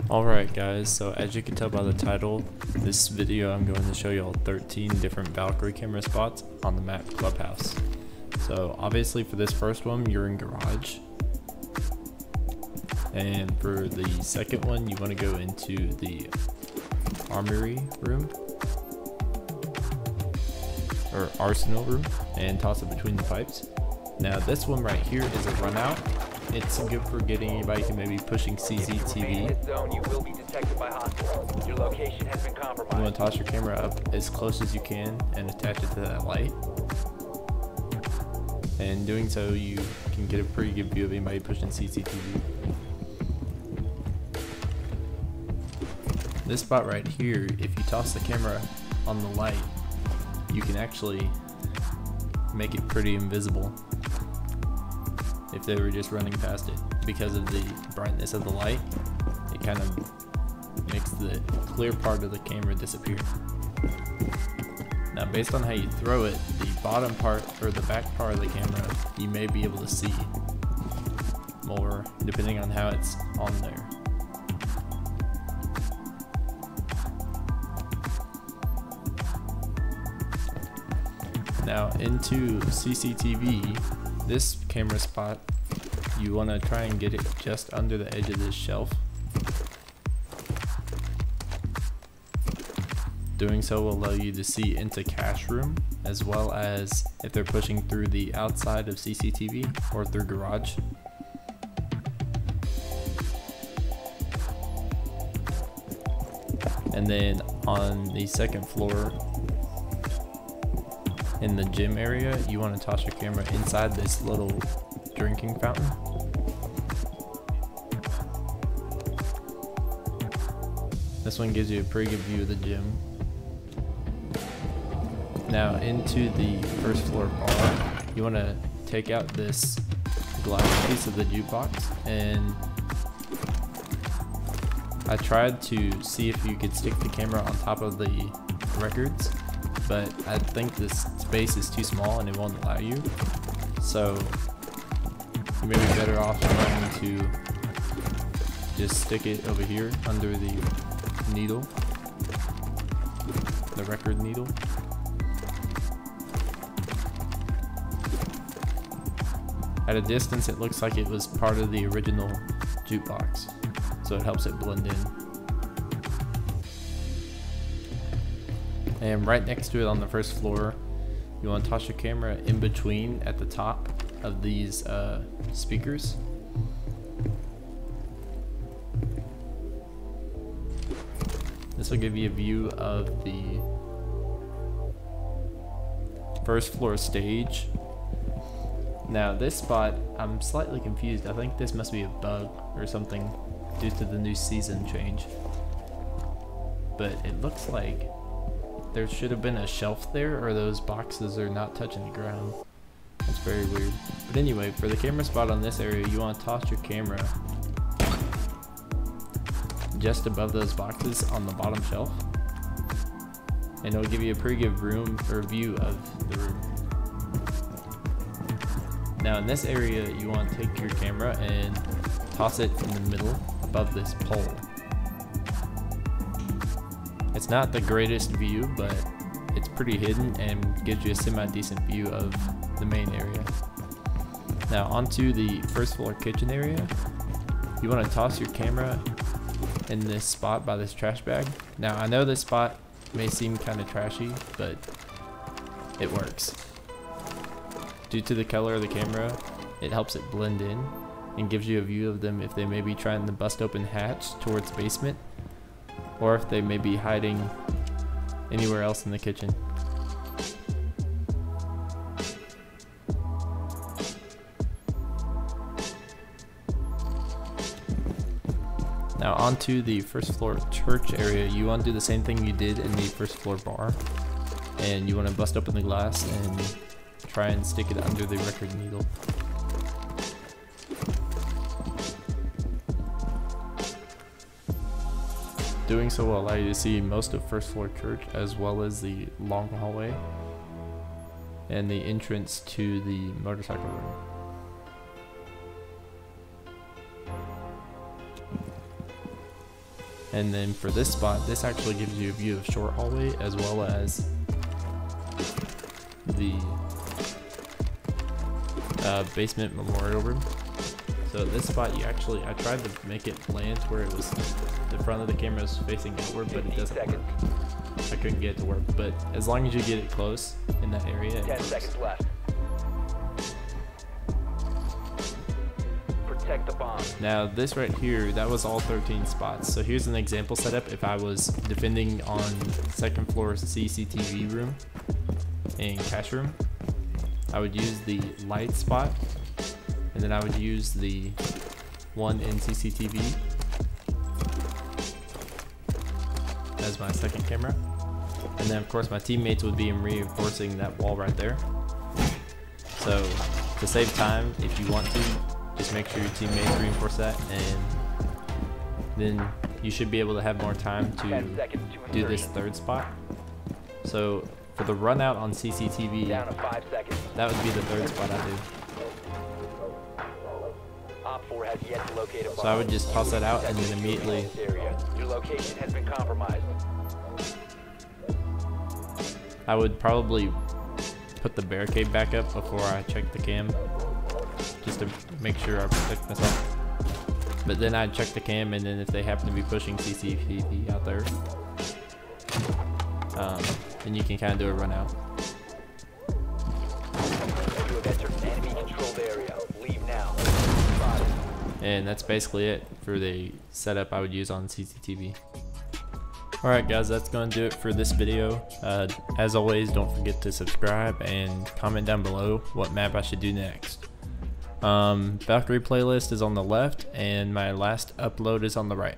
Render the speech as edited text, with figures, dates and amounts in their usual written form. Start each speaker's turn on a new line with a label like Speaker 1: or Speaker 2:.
Speaker 1: Alright guys, so as you can tell by the title, this video I'm going to show you all 13 different Valkyrie camera spots on the map Clubhouse. So obviously for this first one you're in garage, and for the second one you want to go into the armory room or arsenal room and toss it between the pipes. Now this one right here is a run out. It's good for getting anybody who may be pushing CCTV. You want to toss your camera up as close as you can and attach it to that light. And doing so, you can get a pretty good view of anybody pushing CCTV. This spot right here, if you toss the camera on the light, you can actually make it pretty invisible if they were just running past it. Because of the brightness of the light, it kind of makes the clear part of the camera disappear. Now based on how you throw it, the bottom part or the back part of the camera you may be able to see more depending on how it's on there. Now into CCTV, this camera spot, you want to try and get it just under the edge of this shelf. Doing so will allow you to see into cache room, as well as if they're pushing through the outside of CCTV or through garage. And then on the second floor in the gym area, you want to toss your camera inside this little drinking fountain. This one gives you a pretty good view of the gym. Now into the first floor bar, you want to take out this glass piece of the jukebox, and I tried to see if you could stick the camera on top of the records, but I think this space is too small and it won't allow you. So you may be better off trying to just stick it over here under the needle, the record needle. At a distance it looks like it was part of the original jukebox, so it helps it blend in. And right next to it on the first floor, you want to toss your camera in between at the top of these speakers. This will give you a view of the first floor stage. Now this spot, I'm slightly confused. I think this must be a bug or something due to the new season change. But it looks like there should have been a shelf there, or those boxes are not touching the ground. That's very weird. But anyway, for the camera spot on this area, you want to toss your camera just above those boxes on the bottom shelf, and it'll give you a pretty good room or view of the room. Now in this area, you want to take your camera and toss it in the middle above this pole. It's not the greatest view, but it's pretty hidden and gives you a semi-decent view of the main area. Now onto the first floor kitchen area, you want to toss your camera in this spot by this trash bag. Now I know this spot may seem kind of trashy, but it works. Due to the color of the camera, it helps it blend in and gives you a view of them if they may be trying to bust open hatch towards the basement, or if they may be hiding anywhere else in the kitchen. Now onto the first floor church area, you want to do the same thing you did in the first floor bar, and you want to bust open the glass and try and stick it under the record needle. Doing so will allow you to see most of first floor church, as well as the long hallway and the entrance to the motorcycle room. And then for this spot, this actually gives you a view of short hallway as well as the basement memorial room. So at this spot, I tried to make it land where it was, the front of the camera is facing outward, but it doesn't work. I couldn't get it to work, but as long as you get it close in that area,
Speaker 2: 10 seconds left. Protect the bomb.
Speaker 1: Now this right here, that was all 13 spots. So here's an example setup if I was defending on second floor CCTV room and cash room. I would use the light spot, and then I would use the one in CCTV as my second camera. And then of course my teammates would be reinforcing that wall right there. So to save time, if you want to, just make sure your teammates reinforce that, and then you should be able to have more time to do this third spot. So for the run out on CCTV,
Speaker 2: Down to 5 seconds.
Speaker 1: that would be the third spot I do.
Speaker 2: Op 4 has yet to locate a bomb.
Speaker 1: So I would just toss that out and then immediately
Speaker 2: Your location has been compromised.
Speaker 1: I would probably put the barricade back up before I check the cam, just to make sure I protect myself. But then I'd check the cam, and then if they happen to be pushing CCTV out there, then you can kind of do a run out.
Speaker 2: You have entered an enemy controlled area. Leave now.
Speaker 1: And that's basically it for the setup I would use on CCTV. Alright guys, that's going to do it for this video. As always, don't forget to subscribe and comment down below what map I should do next. Valkyrie playlist is on the left and my last upload is on the right.